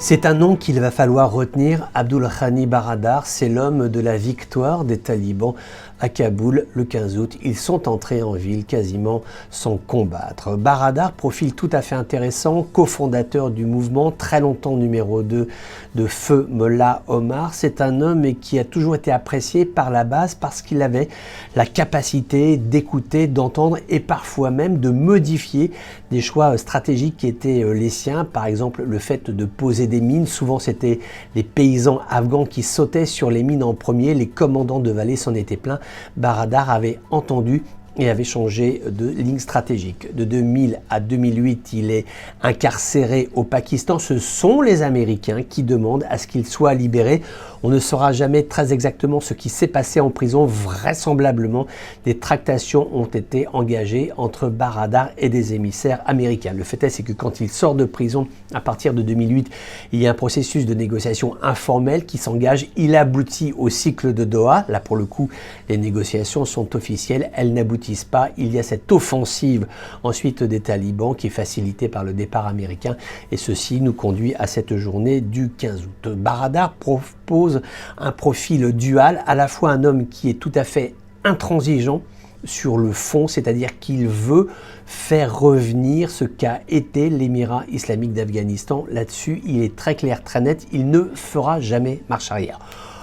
C'est un nom qu'il va falloir retenir. Abdul Ghani Baradar, c'est l'homme de la victoire des talibans à Kaboul le 15 août. Ils sont entrés en ville quasiment sans combattre. Baradar, profil tout à fait intéressant, cofondateur du mouvement, très longtemps numéro 2 de Feu Mollah Omar. C'est un homme qui a toujours été apprécié par la base parce qu'il avait la capacité d'écouter, d'entendre et parfois même de modifier des choix stratégiques qui étaient les siens. Par exemple, le fait de poser des mines. Souvent, c'était les paysans afghans qui sautaient sur les mines en premier. Les commandants de vallée s'en étaient plaints. Baradar avait entendu et avait changé de ligne stratégique. De 2000 à 2008, il est incarcéré au Pakistan. Ce sont les Américains qui demandent à ce qu'il soit libéré. On ne saura jamais très exactement ce qui s'est passé en prison. Vraisemblablement, des tractations ont été engagées entre Baradar et des émissaires américains. Le fait est, c'est que quand il sort de prison, à partir de 2008, il y a un processus de négociation informel qui s'engage. Il aboutit au cycle de Doha. Là, pour le coup, les négociations sont officielles. Elles n'aboutissent pas. Il y a cette offensive ensuite des talibans qui est facilitée par le départ américain. Et ceci nous conduit à cette journée du 15 août. Baradar propose un profil dual, à la fois un homme qui est tout à fait intransigeant sur le fond, c'est-à-dire qu'il veut faire revenir ce qu'a été l'Émirat islamique d'Afghanistan. Là-dessus, il est très clair, très net, il ne fera jamais marche arrière.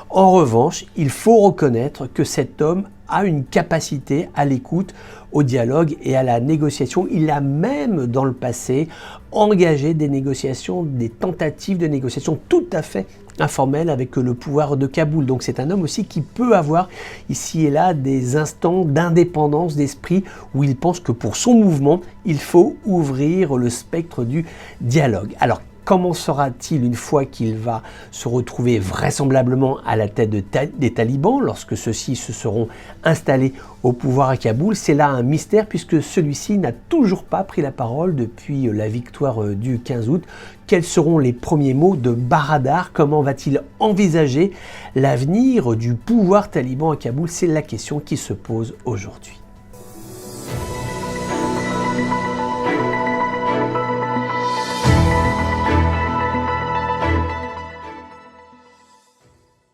En revanche, il faut reconnaître que cet homme a une capacité à l'écoute, au dialogue et à la négociation. Il a même dans le passé engagé des négociations, des tentatives de négociation tout à fait informelles avec le pouvoir de Kaboul. Donc c'est un homme aussi qui peut avoir ici et là des instants d'indépendance d'esprit où il pense que pour son mouvement, il faut ouvrir le spectre du dialogue. Alors, comment sera-t-il une fois qu'il va se retrouver vraisemblablement à la tête des talibans lorsque ceux-ci se seront installés au pouvoir à Kaboul? C'est là un mystère puisque celui-ci n'a toujours pas pris la parole depuis la victoire du 15 août. Quels seront les premiers mots de Baradar? Comment va-t-il envisager l'avenir du pouvoir taliban à Kaboul? C'est la question qui se pose aujourd'hui.